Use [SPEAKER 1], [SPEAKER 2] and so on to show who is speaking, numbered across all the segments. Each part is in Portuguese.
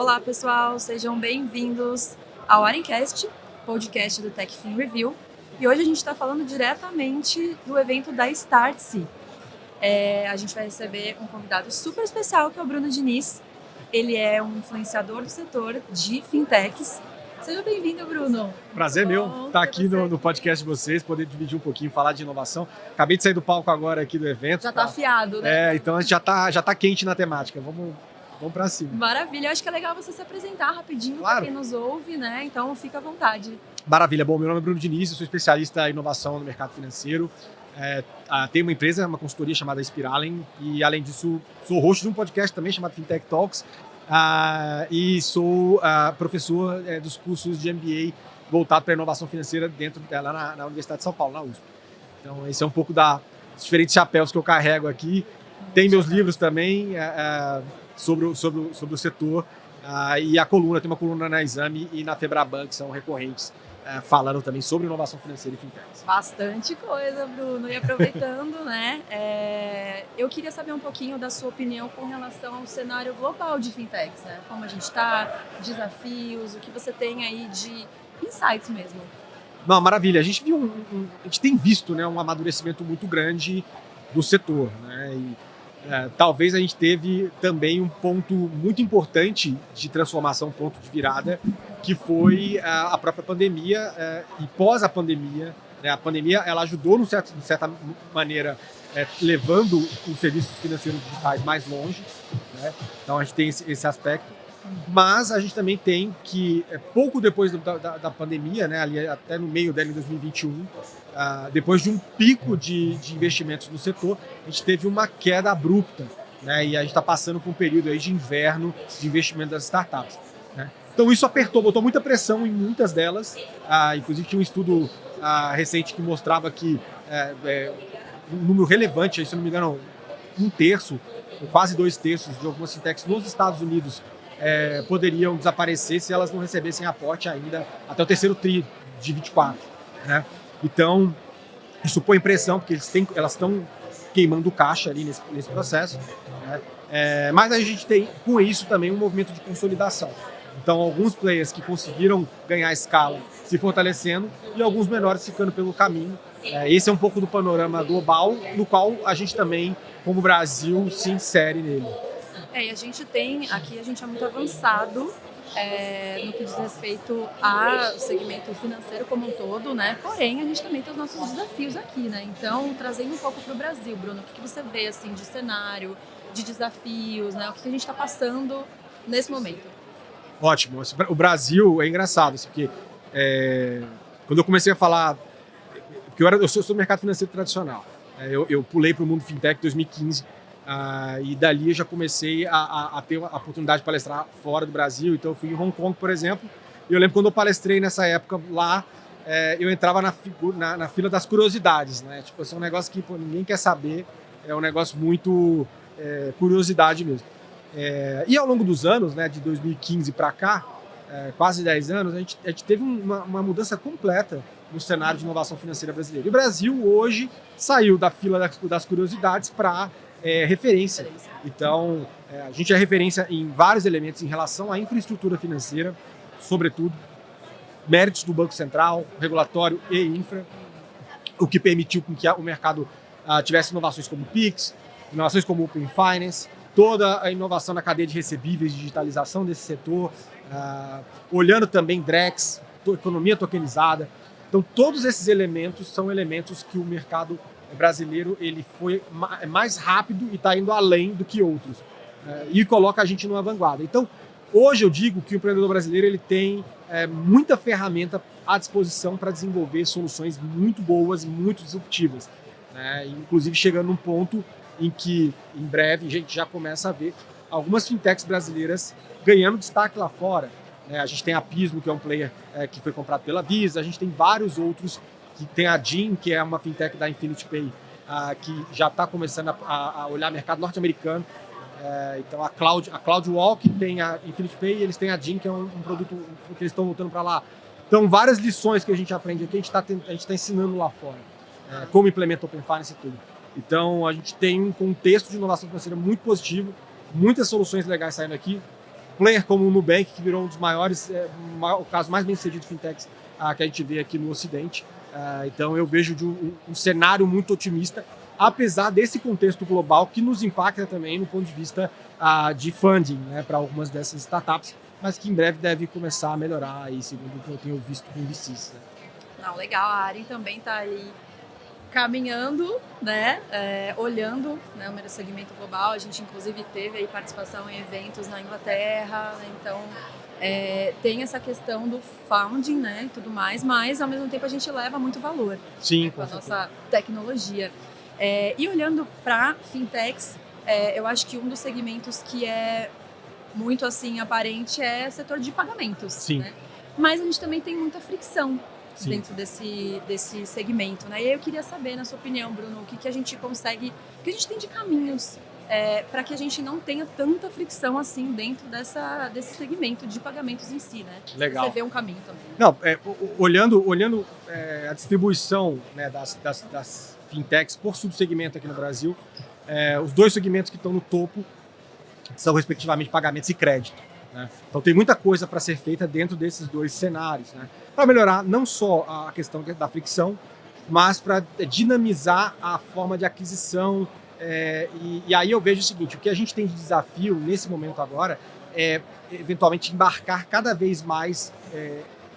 [SPEAKER 1] Olá, pessoal, sejam bem-vindos ao Arencast, podcast do TechFin Review. E hoje a gente está falando diretamente do evento da Startse. A gente vai receber um convidado super especial, que é o Bruno Diniz. Ele é um influenciador do setor de fintechs. Seja bem-vindo, Bruno.
[SPEAKER 2] Prazer meu estar aqui no podcast de vocês, poder dividir um pouquinho, falar de inovação. Acabei de sair do palco agora aqui do evento.
[SPEAKER 1] Já tá afiado, né?
[SPEAKER 2] Então a gente já tá quente na temática. Vamos para cima.
[SPEAKER 1] Maravilha. Eu acho que é legal você se apresentar rapidinho
[SPEAKER 2] Claro.
[SPEAKER 1] para quem nos ouve, né? Então fica à vontade.
[SPEAKER 2] Maravilha. Bom, meu nome é Bruno Diniz, eu sou especialista em inovação no mercado financeiro. Tenho uma empresa, uma consultoria chamada Spiralen e, além disso, sou host de um podcast também chamado Fintech Talks. E sou professor dos cursos de MBA voltado para a inovação financeira dentro dela na Universidade de São Paulo, na USP. Então, esse é um pouco dos diferentes chapéus que eu carrego aqui. Tem meus livros também sobre o setor e tem uma coluna na Exame e na Febraban, que são recorrentes, falando também sobre inovação financeira e fintechs.
[SPEAKER 1] Bastante coisa, Bruno. E aproveitando, né, eu queria saber um pouquinho da sua opinião com relação ao cenário global de fintechs, né? Como a gente está, desafios, o que você tem aí de insights mesmo.
[SPEAKER 2] Não, maravilha. A gente tem visto, né, um amadurecimento muito grande do setor, né? Talvez a gente teve também um ponto muito importante de transformação, um ponto de virada, que foi a própria pandemia e pós a pandemia. Né? A pandemia ela ajudou, de certa maneira, levando os serviços financeiros digitais mais longe. Né? Então a gente tem esse aspecto. Mas a gente também tem que, pouco depois da pandemia, né, ali até no meio dela em 2021, depois de um pico de investimentos no setor, a gente teve uma queda abrupta, né, e a gente está passando por um período aí de inverno de investimento das startups. Né. Então isso botou muita pressão em muitas delas, inclusive tinha um estudo recente que mostrava que um número relevante, se não me engano, 1/3, ou quase 2/3 de algumas fintechs nos Estados Unidos poderiam desaparecer se elas não recebessem aporte ainda até o terceiro tri de 24. Né? Então, isso põe pressão, porque elas estão queimando caixa ali nesse processo. Né? Mas a gente tem, com isso, também um movimento de consolidação. Então, alguns players que conseguiram ganhar escala se fortalecendo e alguns menores ficando pelo caminho. Esse é um pouco do panorama global, no qual a gente também, como Brasil, se insere nele.
[SPEAKER 1] E a gente é muito avançado no que diz respeito ao segmento financeiro como um todo, né? Porém, a gente também tem os nossos desafios aqui, né? Então, trazendo um pouco para o Brasil, Bruno, o que você vê, assim, de cenário, de desafios, né? O que a gente está passando nesse momento?
[SPEAKER 2] Ótimo. O Brasil é engraçado, assim, porque quando eu comecei a falar... Porque eu sou do mercado financeiro tradicional. Eu pulei para o mundo fintech em 2015, e dali eu já comecei a ter a oportunidade de palestrar fora do Brasil. Então eu fui em Hong Kong, por exemplo, e eu lembro quando eu palestrei nessa época lá, eu entrava na fila das curiosidades, né? Tipo, assim, é um negócio que ninguém quer saber, é um negócio muito curiosidade mesmo. E ao longo dos anos, né, de 2015 para cá, quase 10 anos, a gente teve uma mudança completa no cenário de inovação financeira brasileira. E o Brasil hoje saiu da fila das curiosidades para referência. Então, a gente é referência em vários elementos em relação à infraestrutura financeira, sobretudo, méritos do Banco Central, regulatório e infra, o que permitiu que o mercado tivesse inovações como o Pix, inovações como o Open Finance, toda a inovação na cadeia de recebíveis, digitalização desse setor, olhando também DREX, economia tokenizada. Então, todos esses elementos são elementos que o mercado brasileiro ele foi mais rápido e está indo além do que outros, e coloca a gente numa vanguarda. Então, hoje eu digo que o empreendedor brasileiro ele tem muita ferramenta à disposição para desenvolver soluções muito boas, muito disruptivas, né? Inclusive chegando num ponto em que, em breve, a gente já começa a ver algumas fintechs brasileiras ganhando destaque lá fora. A gente tem a Pismo, que é um player que foi comprado pela Visa, a gente tem vários outros, que tem a Jim, que é uma fintech da Infinity Pay, que já está começando a olhar mercado norte-americano. Então a CloudWalk tem a Infinity Pay e eles têm a Jim, que é um produto que eles estão voltando para lá. Então várias lições que a gente aprende aqui, a gente está ensinando lá fora, como implementa Open Finance e tudo. Então a gente tem um contexto de inovação financeira muito positivo, muitas soluções legais saindo aqui. player como o Nubank, que virou um dos maiores, o caso mais bem-sucedido de fintechs que a gente vê aqui no Ocidente. Então eu vejo um cenário muito otimista, apesar desse contexto global que nos impacta também no ponto de vista de funding, né, para algumas dessas startups, mas que em breve deve começar a melhorar, aí, segundo o que eu tenho visto com VCs. Né?
[SPEAKER 1] Não, legal, a Arin também está aí caminhando, né, olhando, né, o segmento global. A gente inclusive teve aí participação em eventos na Inglaterra, né, então tem essa questão do founding, né, e tudo mais, mas ao mesmo tempo a gente leva muito valor.
[SPEAKER 2] Sim,
[SPEAKER 1] né, com a nossa tecnologia. E olhando para fintechs, eu acho que um dos segmentos que é muito assim aparente é o setor de pagamentos.
[SPEAKER 2] Sim.
[SPEAKER 1] Né? Mas a gente também tem muita fricção
[SPEAKER 2] Sim.
[SPEAKER 1] dentro desse segmento. Né? E aí eu queria saber, na sua opinião, Bruno, o que a gente consegue, o que a gente tem de caminhos para que a gente não tenha tanta fricção assim dentro desse segmento de pagamentos em si, né?
[SPEAKER 2] Legal.
[SPEAKER 1] Você vê um caminho também.
[SPEAKER 2] Não, olhando a distribuição, né, das fintechs por subsegmento aqui no Brasil, os dois segmentos que estão no topo são respectivamente pagamentos e crédito. Né? Então tem muita coisa para ser feita dentro desses dois cenários, né? Para melhorar não só a questão da fricção, mas para dinamizar a forma de aquisição. E aí eu vejo o seguinte, o que a gente tem de desafio nesse momento agora é eventualmente embarcar cada vez mais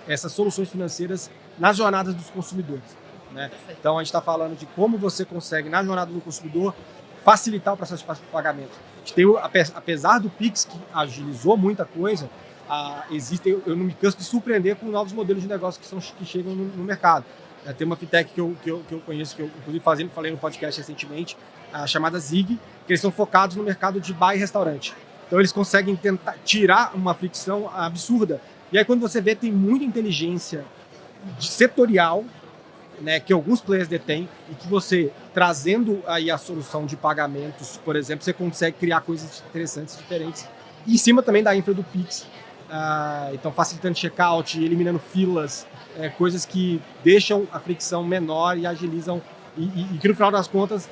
[SPEAKER 2] essas soluções financeiras nas jornadas dos consumidores. Né? Então a gente está falando de como você consegue, na jornada do consumidor, facilitar o processo de pagamento. A gente tem, apesar do Pix, que agilizou muita coisa, eu não me canso de surpreender com novos modelos de negócio que chegam no mercado. Tem uma fintech que eu conheço, que eu inclusive falei no podcast recentemente, chamada Zig, que eles são focados no mercado de bar e restaurante. Então eles conseguem tentar tirar uma fricção absurda. E aí quando você vê, tem muita inteligência setorial, né, que alguns players detêm, e que você, trazendo aí a solução de pagamentos, por exemplo, você consegue criar coisas interessantes, diferentes, e em cima também da infra do Pix. Então facilitando checkout, eliminando filas, coisas que deixam a fricção menor e agilizam, e que no final das contas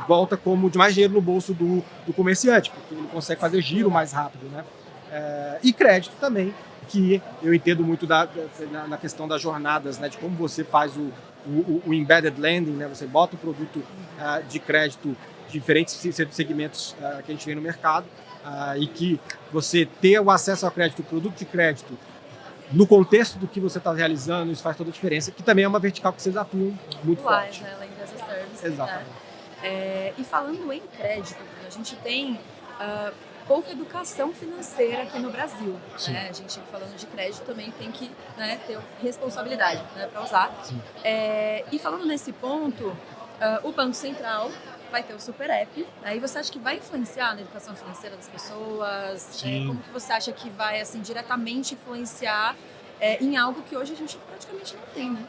[SPEAKER 2] volta como de mais dinheiro no bolso do comerciante, porque ele consegue fazer giro mais rápido. Né? E crédito também, que eu entendo muito na questão das jornadas, né, de como você faz o embedded lending, né, você bota o produto de crédito de diferentes segmentos que a gente vê no mercado, e que você ter o acesso ao crédito, o produto de crédito, no contexto do que você está realizando, isso faz toda a diferença, que também é uma vertical que vocês atuam muito forte.
[SPEAKER 1] Né, Lending as a Service.
[SPEAKER 2] Exatamente.
[SPEAKER 1] Né? E falando em crédito, a gente tem pouca educação financeira aqui no Brasil. Né? A gente, falando de crédito, também tem que, né, ter responsabilidade, né, para usar. E falando nesse ponto, o Banco Central vai ter o Super App. Aí você acha que vai influenciar na educação financeira das pessoas? Como que você acha que vai assim, diretamente influenciar em algo que hoje a gente praticamente não tem, né?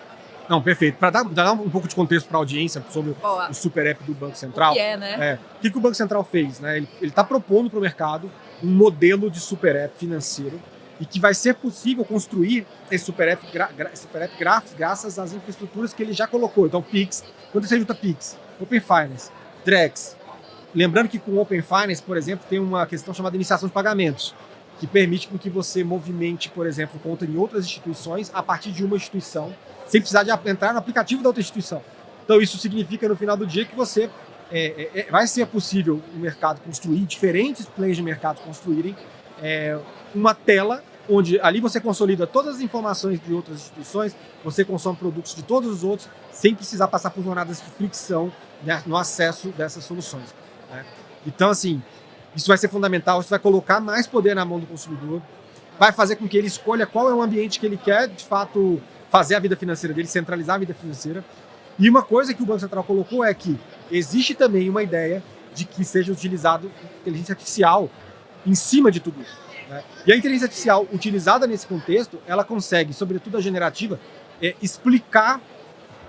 [SPEAKER 2] Não, perfeito. Para dar um pouco de contexto para a audiência sobre o Super App do Banco Central.
[SPEAKER 1] O que né?
[SPEAKER 2] O que o Banco Central fez? Né? Ele está propondo para o mercado um modelo de Super App financeiro e que vai ser possível construir esse Super App graças às infraestruturas que ele já colocou. Então, Pix, quando você junta Pix, Open Finance, Drex. Lembrando que com o Open Finance, por exemplo, tem uma questão chamada iniciação de pagamentos, que permite com que você movimente, por exemplo, conta em outras instituições a partir de uma instituição, sem precisar de entrar no aplicativo da outra instituição. Então isso significa, no final do dia, que você vai ser possível o mercado construir, diferentes players de mercado construírem uma tela onde ali você consolida todas as informações de outras instituições, você consome produtos de todos os outros, sem precisar passar por jornadas de fricção, né, no acesso dessas soluções. Né? Então, assim, isso vai ser fundamental, isso vai colocar mais poder na mão do consumidor, vai fazer com que ele escolha qual é o ambiente que ele quer, de fato, fazer a vida financeira dele, centralizar a vida financeira. E uma coisa que o Banco Central colocou é que existe também uma ideia de que seja utilizado inteligência artificial em cima de tudo isso. Né? E a inteligência artificial utilizada nesse contexto, ela consegue, sobretudo a generativa, explicar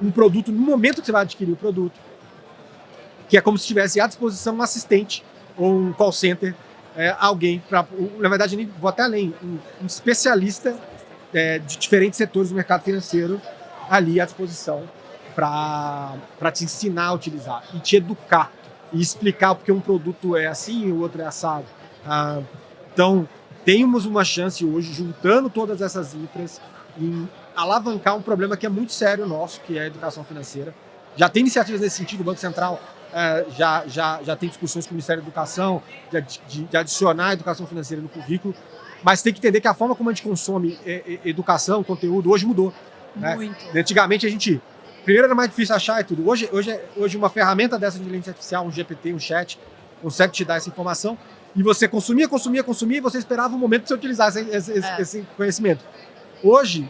[SPEAKER 2] um produto no momento que você vai adquirir o produto, que é como se tivesse à disposição um assistente ou um call center, alguém, na verdade, vou até além, um especialista de diferentes setores do mercado financeiro ali à disposição para te ensinar a utilizar e te educar e explicar porque um produto é assim e o outro é assado. Então, temos uma chance hoje, juntando todas essas infras, em alavancar um problema que é muito sério nosso, que é a educação financeira. Já tem iniciativas nesse sentido, o Banco Central já tem discussões com o Ministério da Educação de adicionar a educação financeira no currículo, mas tem que entender que a forma como a gente consome educação, conteúdo, hoje mudou.
[SPEAKER 1] Muito.
[SPEAKER 2] Né? Antigamente primeiro era mais difícil achar e tudo. Hoje uma ferramenta dessa de inteligência artificial, um GPT, um chat, consegue te dar essa informação e você consumia e você esperava um momento para você utilizar esse conhecimento. Hoje,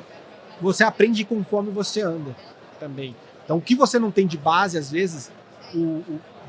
[SPEAKER 2] você aprende conforme você anda também. Então, o que você não tem de base, às vezes,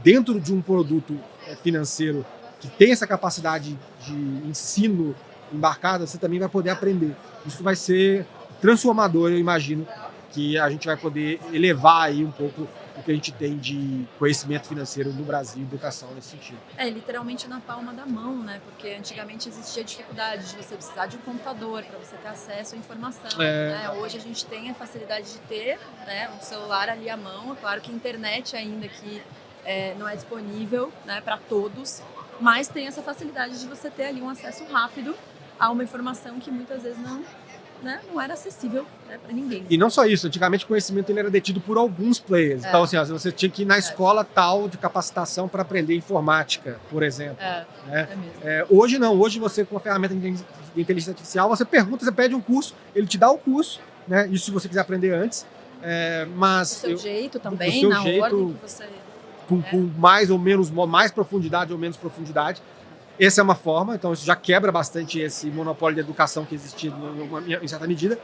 [SPEAKER 2] dentro de um produto financeiro que tem essa capacidade de ensino embarcada, você também vai poder aprender. Isso vai ser transformador, eu imagino, que a gente vai poder elevar aí um pouco o que a gente tem de conhecimento financeiro no Brasil, educação nesse sentido.
[SPEAKER 1] Literalmente na palma da mão, né? Porque antigamente existia dificuldade de você precisar de um computador para você ter acesso à informação. Né? Hoje a gente tem a facilidade de ter, né, um celular ali à mão. É claro que a internet ainda que não é disponível, né, para todos, mas tem essa facilidade de você ter ali um acesso rápido a uma informação que muitas vezes não era acessível, né, para ninguém.
[SPEAKER 2] E não só isso, antigamente o conhecimento ele era detido por alguns players. Então, assim, você tinha que ir na escola tal de capacitação para aprender informática, por exemplo. Né? Hoje não, hoje você com a ferramenta de inteligência artificial, você pergunta, você pede um curso, ele te dá o curso, né? Isso se você quiser aprender antes. Mas
[SPEAKER 1] do seu jeito também, na ordem que você...
[SPEAKER 2] Com mais ou menos, mais profundidade ou menos profundidade. Essa é uma forma, então isso já quebra bastante esse monopólio de educação que existia em certa medida.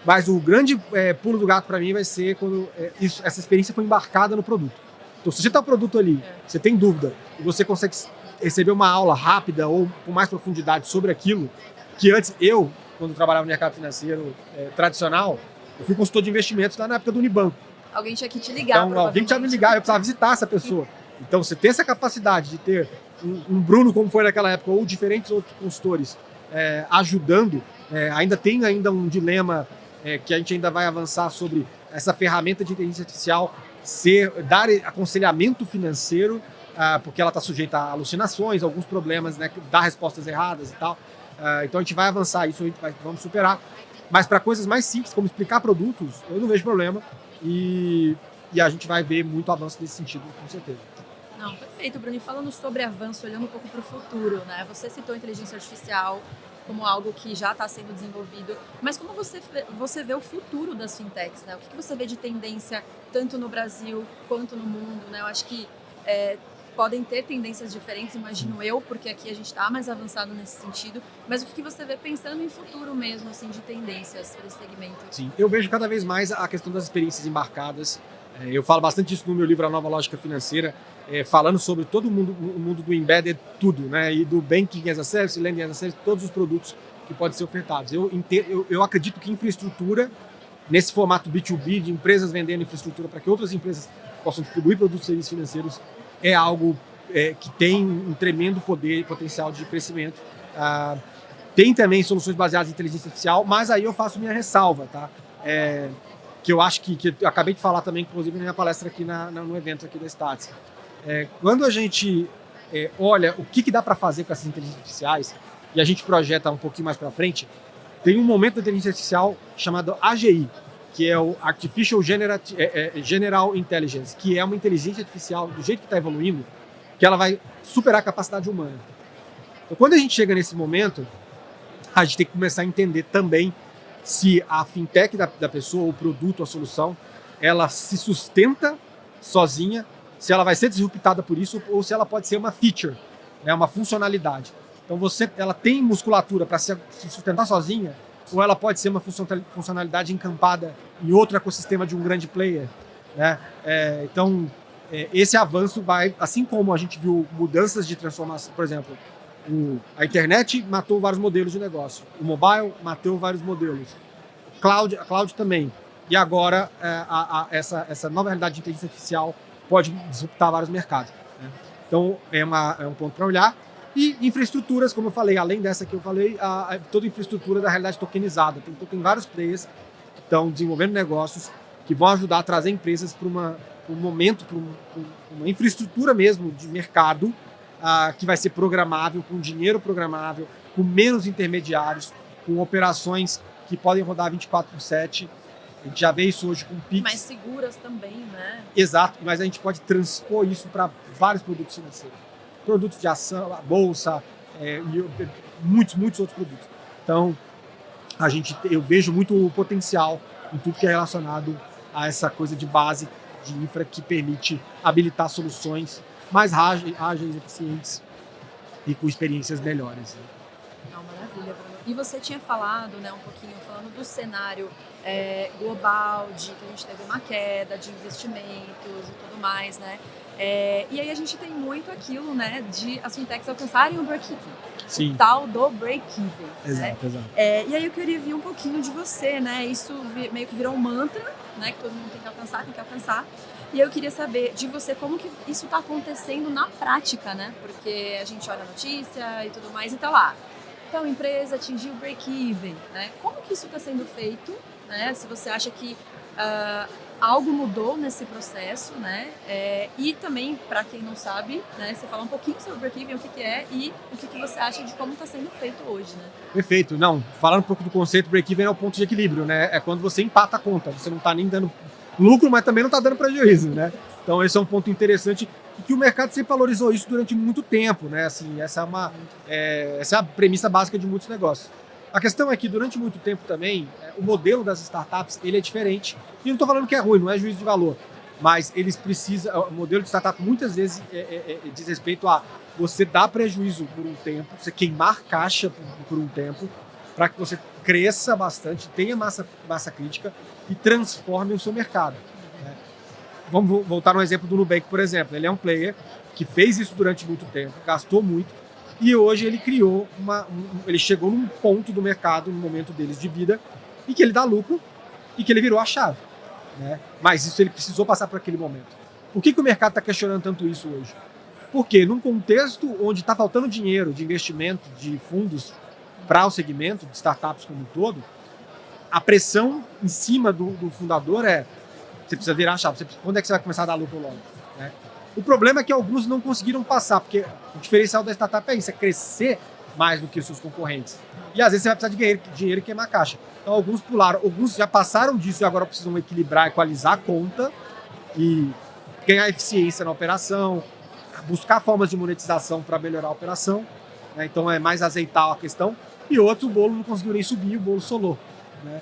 [SPEAKER 2] Mas o grande pulo do gato para mim vai ser quando essa experiência foi embarcada no produto. Então, se você está o produto ali, você tem dúvida, e você consegue receber uma aula rápida ou com mais profundidade sobre aquilo, que antes quando trabalhava no mercado financeiro tradicional, eu fui consultor de investimentos lá na época do Unibanco.
[SPEAKER 1] Alguém tinha que te ligar.
[SPEAKER 2] Então, alguém tinha que me ligar, eu precisava visitar essa pessoa. Então, você tem essa capacidade de ter um Bruno, como foi naquela época, ou diferentes outros consultores ajudando, ainda tem um dilema que a gente ainda vai avançar sobre essa ferramenta de inteligência artificial dar aconselhamento financeiro, porque ela está sujeita a alucinações, alguns problemas, né, dar respostas erradas e tal. Então a gente vai avançar isso, vamos superar. Mas para coisas mais simples, como explicar produtos, eu não vejo problema e a gente vai ver muito avanço nesse sentido, com certeza.
[SPEAKER 1] Não, perfeito, Bruno. E falando sobre avanço, olhando um pouco para o futuro, né? Você citou a inteligência artificial como algo que já está sendo desenvolvido, mas como você vê o futuro das fintechs, né? O que você vê de tendência tanto no Brasil quanto no mundo, né? Eu acho que podem ter tendências diferentes, imagino eu, porque aqui a gente está mais avançado nesse sentido, mas o que você vê pensando em futuro mesmo, assim, de tendências para esse segmento?
[SPEAKER 2] Sim, eu vejo cada vez mais a questão das experiências embarcadas. Eu falo bastante disso no meu livro A Nova Lógica Financeira, falando sobre todo o mundo do embedded, tudo, né? E do banking as a service, lending as a service, todos os produtos que podem ser ofertados. Eu acredito que infraestrutura, nesse formato B2B, de empresas vendendo infraestrutura para que outras empresas possam distribuir produtos e serviços financeiros, é algo que tem um tremendo poder e potencial de crescimento. Tem também soluções baseadas em inteligência artificial, mas aí eu faço minha ressalva, tá? Que eu acho que eu acabei de falar também, inclusive na minha palestra aqui no evento aqui da Startse. Quando a gente olha o que dá para fazer com essas inteligências artificiais e a gente projeta um pouquinho mais para frente, tem um momento da inteligência artificial chamado AGI, que é o Artificial General Intelligence, que é uma inteligência artificial do jeito que está evoluindo, que ela vai superar a capacidade humana. Então, quando a gente chega nesse momento, a gente tem que começar a entender também se a fintech da pessoa, o produto, a solução, ela se sustenta sozinha, se ela vai ser disruptada por isso ou se ela pode ser uma feature, né, uma funcionalidade. Então ela tem musculatura para se sustentar sozinha ou ela pode ser uma funcionalidade encampada em outro ecossistema de um grande player, né? Então esse avanço vai, assim como a gente viu mudanças de transformação, por exemplo, a internet matou vários modelos de negócio, o mobile matou vários modelos, a cloud também, e agora essa nova realidade de inteligência artificial pode disruptar vários mercados, né? Então é um ponto para olhar. E infraestruturas, como eu falei, além dessa que eu falei, toda a infraestrutura da realidade tokenizada. Tem vários players que estão desenvolvendo negócios que vão ajudar a trazer empresas para um momento, para uma infraestrutura mesmo de mercado, que vai ser programável, com dinheiro programável, com menos intermediários, com operações que podem rodar 24/7. A gente já vê isso hoje com Pix.
[SPEAKER 1] Mais seguras também, né?
[SPEAKER 2] Exato, mas a gente pode transpor isso para vários produtos financeiros. Produtos de ação, a bolsa, e muitos outros produtos. Então, eu vejo muito potencial em tudo que é relacionado a essa coisa de base de infra que permite habilitar soluções mais ágeis, eficientes e com experiências melhores.
[SPEAKER 1] Não, maravilha, Bruno. E você tinha falado, né, um pouquinho, falando do cenário global, de que a gente teve uma queda de investimentos e tudo mais, né? E aí a gente tem muito aquilo, né, de as fintechs alcançarem o break-even.
[SPEAKER 2] Sim.
[SPEAKER 1] O tal do break-even.
[SPEAKER 2] Exato,
[SPEAKER 1] né?
[SPEAKER 2] exato.
[SPEAKER 1] E aí eu queria ver um pouquinho de você, né? Isso meio que virou um mantra, né, que todo mundo tem que alcançar. E eu queria saber de você como que isso está acontecendo na prática, né? Porque a gente olha a notícia e tudo mais e tá lá. Então, a empresa atingiu o break-even, né? Como que isso está sendo feito, né? Se você acha que algo mudou nesse processo, né? E também, para quem não sabe, né? Você falar um pouquinho sobre o break-even, o que é e o que você acha de como está sendo feito hoje, né?
[SPEAKER 2] Perfeito. Não, falando um pouco do conceito, break-even é o ponto de equilíbrio, né? É quando você empata a conta, você não está nem dando lucro, mas também não está dando prejuízo, né? Então esse é um ponto interessante e que o mercado sempre valorizou isso durante muito tempo, né? Assim, essa é a premissa básica de muitos negócios. A questão é que durante muito tempo também o modelo das startups ele é diferente. E não estou falando que é ruim, não é juízo de valor, mas eles precisam. O modelo de startup muitas vezes diz respeito a você dar prejuízo por um tempo, você queimar caixa por um tempo, para que você cresça bastante, tenha massa crítica e transforme o seu mercado. Né? Vamos voltar no exemplo do Nubank, por exemplo. Ele é um player que fez isso durante muito tempo, gastou muito, e hoje ele criou ele chegou num ponto do mercado, num momento deles de vida, e que ele dá lucro e que ele virou a chave. Né? Mas isso ele precisou passar por aquele momento. Por que o mercado está questionando tanto isso hoje? Porque num contexto onde está faltando dinheiro de investimento, de fundos para o segmento de startups como um todo, a pressão em cima do fundador você precisa virar a chave, quando é que você vai começar a dar lucro logo? Né? O problema é que alguns não conseguiram passar, porque o diferencial da startup é isso, é crescer mais do que os seus concorrentes. E às vezes você vai precisar de dinheiro e queimar a caixa. Então alguns pularam, alguns já passaram disso e agora precisam equilibrar, equalizar a conta e ganhar eficiência na operação, buscar formas de monetização para melhorar a operação. Né? Então é mais azeitar a questão. E outro, o bolo não conseguiu nem subir, o bolo solou. Né?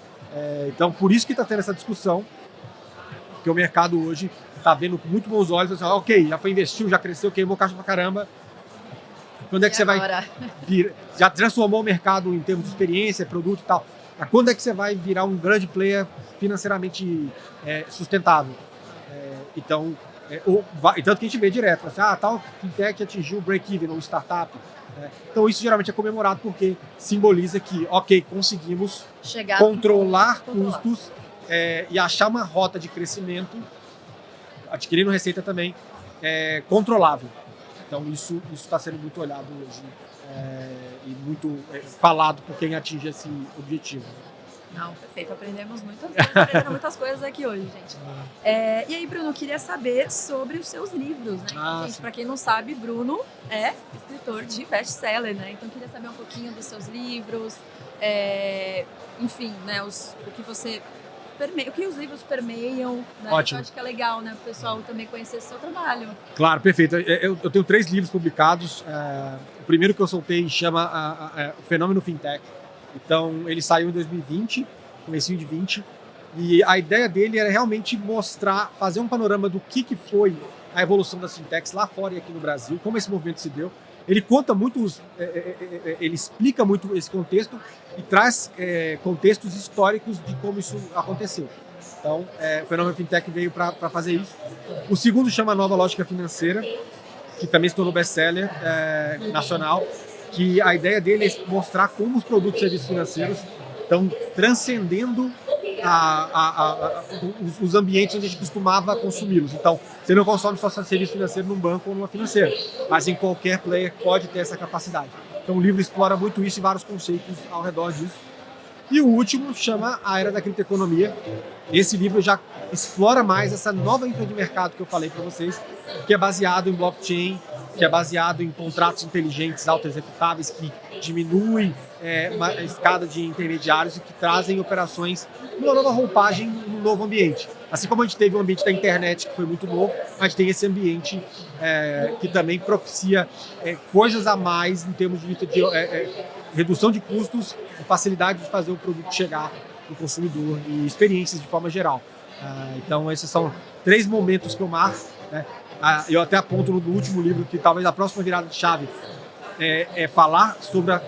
[SPEAKER 2] Então por isso que está tendo essa discussão, que o mercado hoje está vendo com muito bons olhos, assim, ok, já foi investiu, já cresceu, queimou caixa pra caramba. Quando é que você vai vir? Já transformou o mercado em termos de experiência, produto e tal. Mas quando é que você vai virar um grande player financeiramente sustentável? Então, tanto que a gente vê direto, assim, tal fintech atingiu o break-even, ou startup. Então isso geralmente é comemorado porque simboliza que, ok, conseguimos controlar custos e achar uma rota de crescimento, adquirindo receita também, controlável. Então isso está sendo muito olhado hoje e muito falado por quem atinge esse objetivo.
[SPEAKER 1] Não, perfeito. Aprendendo muitas coisas aqui hoje, gente. E aí, Bruno, eu queria saber sobre os seus livros, né? Gente, para quem não sabe, Bruno é escritor de best-seller, né? Então, eu queria saber um pouquinho dos seus livros, enfim, né? O que os livros permeiam, né?
[SPEAKER 2] Ótimo.
[SPEAKER 1] Eu acho que é legal, né? O pessoal também conhecer o seu trabalho.
[SPEAKER 2] Claro, perfeito. Eu tenho 3 livros publicados. O primeiro que eu soltei chama O Fenômeno Fintech. Então, ele saiu em 2020, comecinho de 20, e a ideia dele era realmente fazer um panorama do que foi a evolução das fintechs lá fora e aqui no Brasil, como esse movimento se deu. Ele conta muito, ele explica muito esse contexto e traz contextos históricos de como isso aconteceu. Então, o Fenômeno Fintech veio para fazer isso. O segundo chama Nova Lógica Financeira, que também se tornou best-seller nacional, que a ideia dele é mostrar como os produtos e serviços financeiros estão transcendendo os ambientes onde a gente costumava consumi-los. Então, você não consome só serviço financeiro num banco ou numa financeira, mas em qualquer player pode ter essa capacidade. Então, o livro explora muito isso e vários conceitos ao redor disso. E o último chama A Era da Criptoeconomia. Esse livro já explora mais essa nova infra de mercado que eu falei para vocês, que é baseado em blockchain, que é baseado em contratos inteligentes auto-executáveis que diminuem a escada de intermediários e que trazem operações numa nova roupagem, num novo ambiente. Assim como a gente teve um ambiente da internet que foi muito novo, a gente tem esse ambiente que também propicia coisas a mais em termos de vista de redução de custos e facilidade de fazer o produto chegar no consumidor e experiências de forma geral. Então, esses são 3 momentos que eu marco, né? Eu até aponto no último livro que talvez a próxima virada de chave é falar sobre o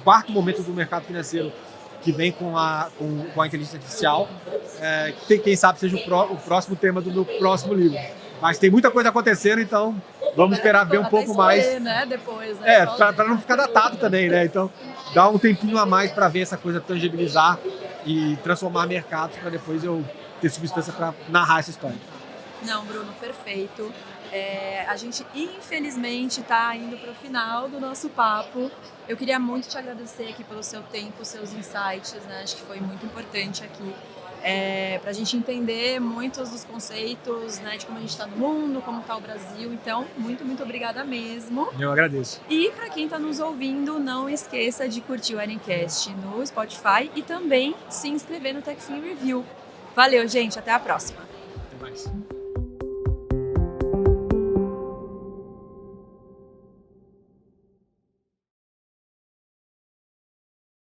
[SPEAKER 2] 4º momento do mercado financeiro que vem com a inteligência artificial, quem sabe seja o próximo tema do meu próximo livro. Mas tem muita coisa acontecendo, então vamos esperar ver um pouco mais.
[SPEAKER 1] Né? Depois, né?
[SPEAKER 2] Para não ficar datado também, né? Então, dá um tempinho a mais para ver essa coisa tangibilizar e transformar mercados para depois eu ter substância para narrar essa história.
[SPEAKER 1] Não, Bruno, perfeito. A gente, infelizmente, está indo para o final do nosso papo. Eu queria muito te agradecer aqui pelo seu tempo, seus insights, né? Acho que foi muito importante aqui para a gente entender muitos dos conceitos, né, de como a gente está no mundo, como está o Brasil. Então, muito, muito obrigada mesmo.
[SPEAKER 2] Eu agradeço.
[SPEAKER 1] E para quem está nos ouvindo, não esqueça de curtir o Erencast no Spotify e também se inscrever no TechFin Review. Valeu, gente. Até a próxima.
[SPEAKER 2] Até mais.